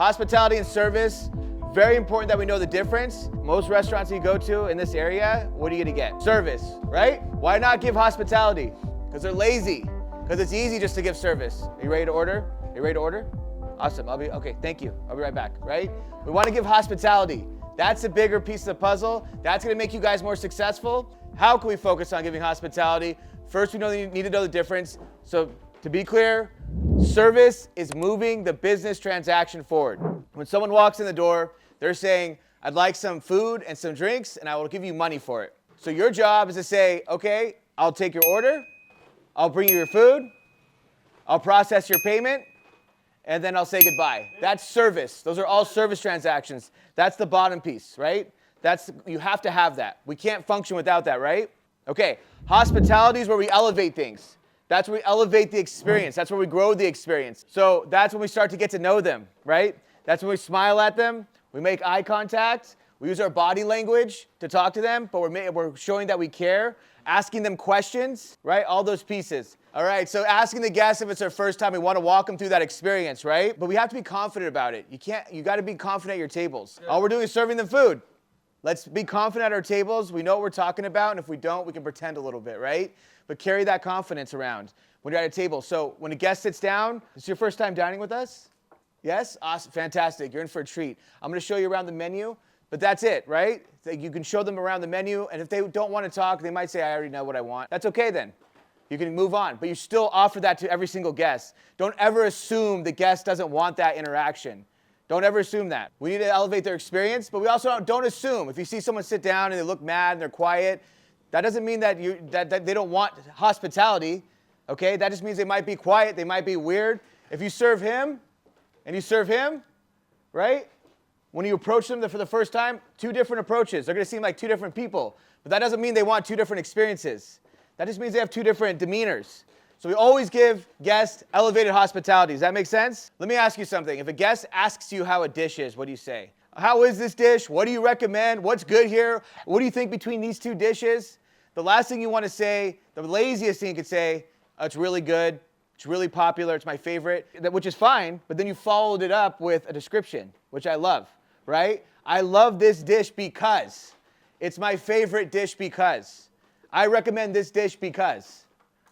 Hospitality and service, very important that we know the difference. Most restaurants you go to in this area, what are you gonna get? Service, right? Why not give hospitality? Because they're lazy. Because it's easy just to give service. Are you ready to order? Are you ready to order? Awesome, okay, thank you. I'll be right back, right? We wanna give hospitality. That's a bigger piece of the puzzle. That's gonna make you guys more successful. How can we focus on giving hospitality? First, we need to know the difference. So to be clear, service is moving the business transaction forward. When someone walks in the door, they're saying, I'd like some food and some drinks, and I will give you money for it. So your job is to say, okay, I'll take your order, I'll bring you your food, I'll process your payment, and then I'll say goodbye. That's service. Those are all service transactions. That's the bottom piece, right? You have to have that. We can't function without that, right? Okay, hospitality is where we elevate things. That's where we elevate the experience. That's where we grow the experience. So that's when we start to get to know them, right? That's when we smile at them, we make eye contact, we use our body language to talk to them, but we're showing that we care, asking them questions, right? All those pieces. All right, so asking the guests if it's their first time, we want to walk them through that experience, right? But we have to be confident about it. You got to be confident at your tables. Yeah. All we're doing is serving them food. Let's be confident at our tables. We know what we're talking about, and if we don't, we can pretend a little bit, right? But carry that confidence around when you're at a table. So when a guest sits down, it's your first time dining with us? Yes? Awesome, fantastic. You're in for a treat. I'm going to show you around the menu, but that's it, right? You can show them around the menu, and if they don't want to talk, they might say, I already know what I want. That's okay then. You can move on, but you still offer that to every single guest. Don't ever assume the guest doesn't want that interaction. Don't ever assume that. We need to elevate their experience, but we also don't assume. If you see someone sit down and they look mad and they're quiet, that doesn't mean that they don't want hospitality, okay? That just means they might be quiet, they might be weird. If you serve him and you serve him, right? When you approach them for the first time, two different approaches. They're gonna seem like two different people, but that doesn't mean they want two different experiences. That just means they have two different demeanors. So we always give guests elevated hospitality. Does that make sense? Let me ask you something. If a guest asks you how a dish is, what do you say? How is this dish? What do you recommend? What's good here? What do you think between these two dishes? The last thing you want to say, the laziest thing you could say, it's really good, it's really popular, it's my favorite, which is fine, but then you followed it up with a description, which I love, right? I love this dish because. It's my favorite dish because. I recommend this dish because.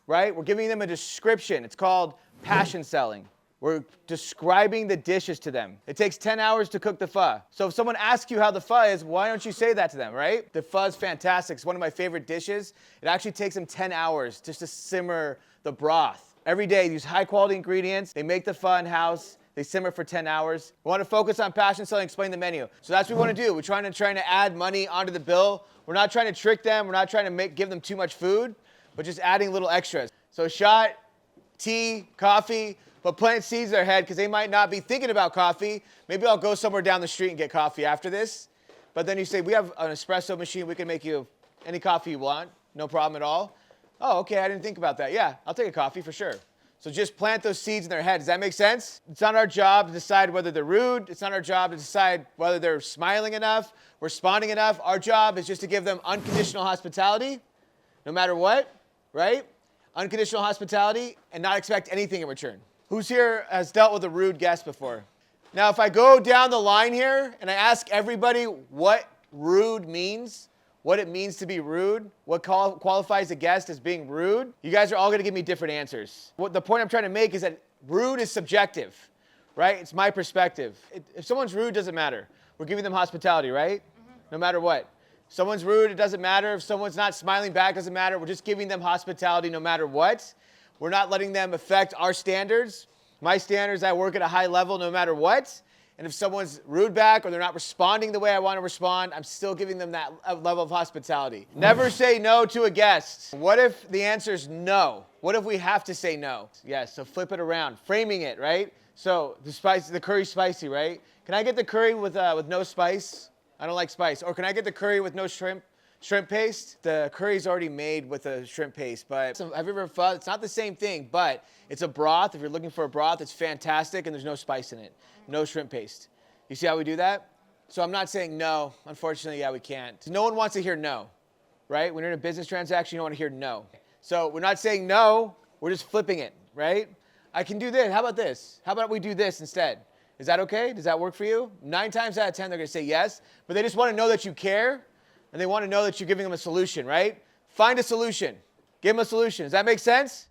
Right? We're giving them a description. It's called passion selling. We're describing the dishes to them. It takes 10 hours to cook the pho. So if someone asks you how the pho is, why don't you say that to them, right? The pho is fantastic. It's one of my favorite dishes. It actually takes them 10 hours just to simmer the broth. Every day, they use high quality ingredients. They make the pho in-house. They simmer for 10 hours. We want to focus on passion selling, explain the menu. So that's what we want to do. We're trying to add money onto the bill. We're not trying to trick them. We're not trying to give them too much food, but just adding little extras. So shot, tea, coffee, but plant seeds in their head because they might not be thinking about coffee. Maybe I'll go somewhere down the street and get coffee after this. But then you say, we have an espresso machine. We can make you any coffee you want. No problem at all. Oh, okay, I didn't think about that. Yeah, I'll take a coffee for sure. So just plant those seeds in their head. Does that make sense? It's not our job to decide whether they're rude. It's not our job to decide whether they're smiling enough, responding enough. Our job is just to give them unconditional hospitality, no matter what, right? Unconditional hospitality and not expect anything in return. Who's here has dealt with a rude guest before? Now, if I go down the line here and I ask everybody what rude means, what it means to be rude, what qualifies a guest as being rude, you guys are all going to give me different answers. The point I'm trying to make is that rude is subjective, right? It's my perspective. If someone's rude, it doesn't matter. We're giving them hospitality, right? No matter what. If someone's rude, it doesn't matter. If someone's not smiling back, it doesn't matter. We're just giving them hospitality no matter what. We're not letting them affect our standards. My standards, I work at a high level no matter what. And if someone's rude back or they're not responding the way I want to respond, I'm still giving them that level of hospitality. Never say no to a guest. What if the answer is no? What if we have to say no? Yes, so flip it around, framing it, right? So the curry's spicy, right? Can I get the curry with no spice? I don't like spice. Or can I get the curry with no shrimp paste? The curry's already made with a shrimp paste, but have you ever thought it's not the same thing, but it's a broth. If you're looking for a broth, it's fantastic and there's no spice in it. No shrimp paste. You see how we do that? So I'm not saying no. Unfortunately, yeah, we can't. No one wants to hear no, right? When you're in a business transaction, you don't want to hear no. So we're not saying no, we're just flipping it, right? I can do this. How about this? How about we do this instead? Is that okay? Does that work for you? 9 times out of 10, they're going to say yes, but they just want to know that you care, and they want to know that you're giving them a solution, right? Find a solution. Give them a solution. Does that make sense?